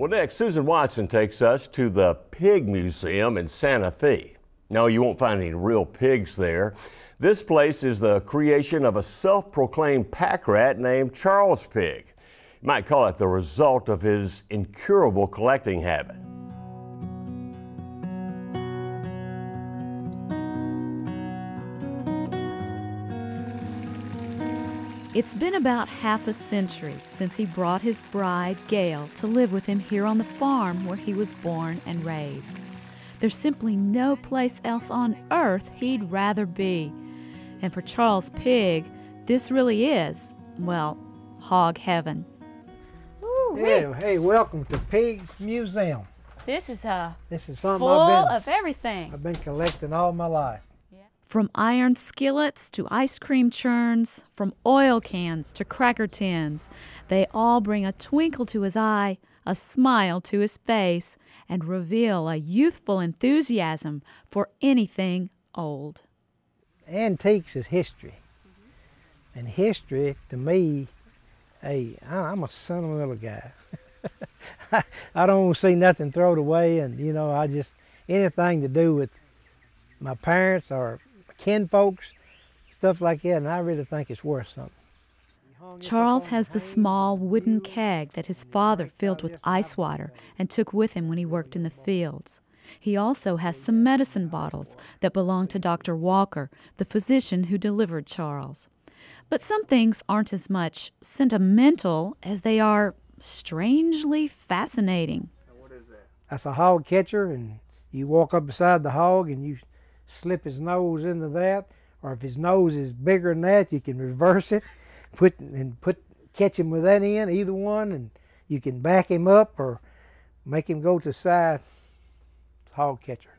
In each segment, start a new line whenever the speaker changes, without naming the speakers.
Well, next, Susan Watson takes us to the Pigg Museum in Santa Fe. No, you won't find any real pigs there. This place is the creation of a self-proclaimed pack rat named Charles Pigg. You might call it the result of his incurable collecting habit.
It's been about half a century since he brought his bride, Gail, to live with him here on the farm where he was born and raised. There's simply no place else on earth he'd rather be. And for Charles Pigg, this really is, well, hog heaven.
Yeah, hey, welcome to Pigg Museum.
This is
something
full of everything.
I've been collecting all my life.
From iron skillets to ice cream churns, from oil cans to cracker tins, they all bring a twinkle to his eye, a smile to his face, and reveal a youthful enthusiasm for anything old.
Antiques is history. And history, to me, hey, I'm a sentimental guy. I don't want to see nothing thrown away, and you know, I just, anything to do with my parents or kinfolks, stuff like that, and I really think it's worth something.
Charles has the small wooden keg that his father filled with ice water and took with him when he worked in the fields. He also has some medicine bottles that belong to Dr. Walker, the physician who delivered Charles. But some things aren't as much sentimental as they are strangely fascinating.
What is that?
That's a hog catcher, and you walk up beside the hog and you slip his nose into that, or if his nose is bigger than that, you can reverse it, catch him with that end, either one, and you can back him up or make him go to the side. It's a hog catcher.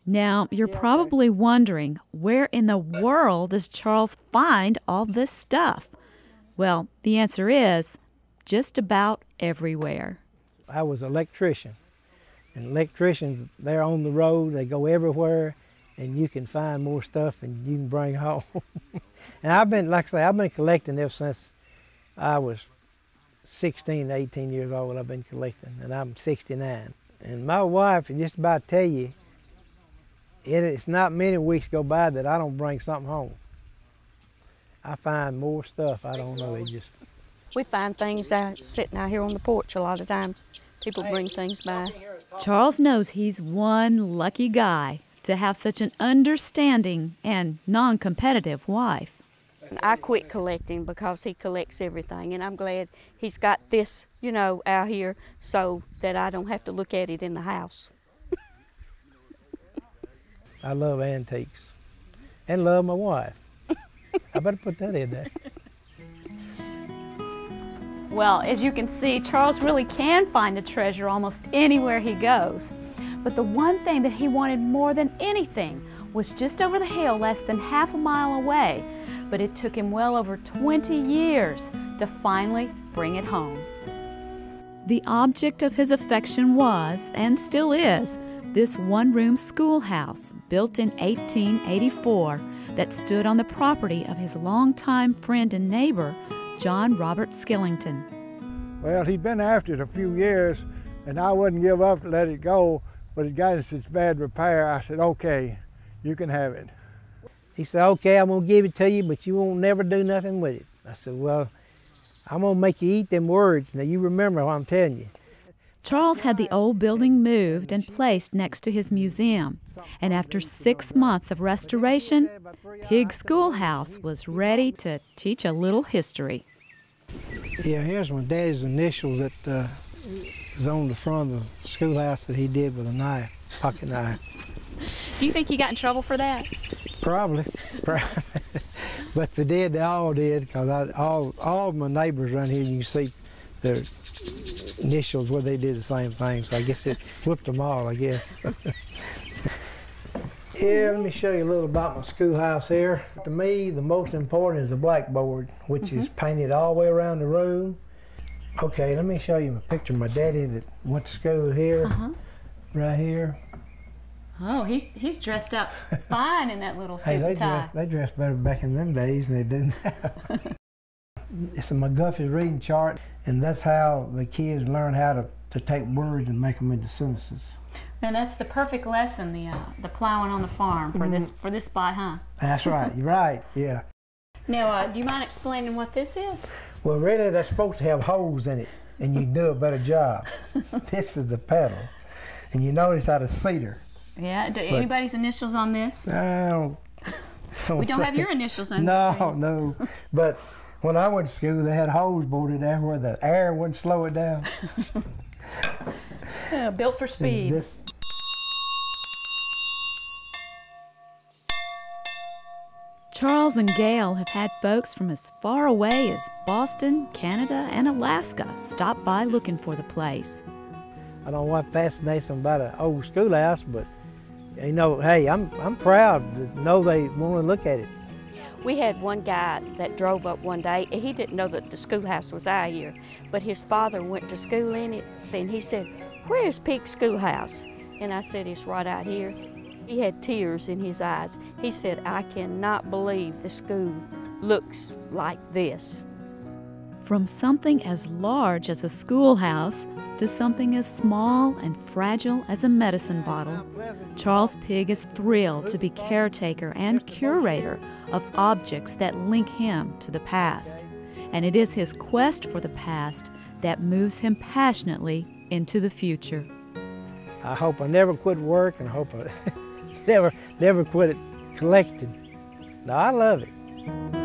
Now, you're probably wondering, where in the world does Charles find all this stuff? Well, the answer is just about everywhere.
I was an electrician, and electricians, they're on the road, they go everywhere, and you can find more stuff and you can bring home. And I've been, like I say, I've been collecting ever since I was 16, 18 years old. I've been collecting, and I'm 69. And my wife, and just about tell you, it's not many weeks go by that I don't bring something home. I find more stuff. I don't know, it just...
We find things out sitting out here on the porch a lot of times. People bring things by.
Charles knows he's one lucky guy to have such an understanding and non-competitive wife.
I quit collecting because he collects everything, and I'm glad he's got this, you know, out here so that I don't have to look at it in the house.
I love antiques and love my wife. I better put that in there.
Well, as you can see, Charles really can find a treasure almost anywhere he goes. But the one thing that he wanted more than anything was just over the hill, less than half a mile away. But it took him well over 20 years to finally bring it home. The object of his affection was, and still is, this one-room schoolhouse built in 1884 that stood on the property of his longtime friend and neighbor, John Robert Skillington.
Well, he'd been after it a few years, and I wouldn't give up to let it go, but it got in such bad repair. I said, okay, you can have it.
He said, okay, I'm gonna give it to you, but you won't never do nothing with it. I said, well, I'm gonna make you eat them words. Now you remember what I'm telling you.
Charles had the old building moved and placed next to his museum, and after 6 months of restoration, Pigg Schoolhouse was ready to teach a little history.
Yeah, here's my daddy's initials that is on the front of the schoolhouse that he did with a knife, pocket knife.
Do you think he got in trouble for that?
Probably. But if they did, they all did, because all my neighbors around here, you can see their initials where they did the same thing, so I guess it whipped them all, I guess. Yeah, let me show you a little about my schoolhouse here. To me, the most important is the blackboard, which is painted all the way around the room. Okay, let me show you a picture of my daddy that went to school here, right here.
Oh, he's dressed up fine in that little suit and tie.
They dressed better back in them days than they do now. It's a McGuffey's reading chart, and that's how the kids learn how to to take words and make them into sentences.
And that's the perfect lesson, the plowing on the farm for this spot, huh?
That's right. You're right. Yeah.
Now, do you mind explaining what this is?
Well, really, they're supposed to have holes in it, and you do a better job. This is the pedal, and you notice how it's cedar.
Yeah. Anybody's initials on this? We don't have your initials on it.
No. But when I went to school, they had holes bolted there where the air wouldn't slow it down.
Yeah, built for speed.
Charles and Gail have had folks from as far away as Boston, Canada, and Alaska stop by looking for the place.
I don't know what fascinates them about an old schoolhouse, but you know, hey, I'm proud to know they want to look at it.
We had one guy that drove up one day, and he didn't know that the schoolhouse was out here, but his father went to school in it, and he said, "Where's Pigg Schoolhouse?" And I said, "It's right out here." He had tears in his eyes. He said, "I cannot believe the school looks like this."
From something as large as a schoolhouse to something as small and fragile as a medicine bottle, Charles Pigg is thrilled to be caretaker and curator of objects that link him to the past. And it is his quest for the past that moves him passionately into the future.
I hope I never quit work, and I hope I never quit collecting. No, I love it.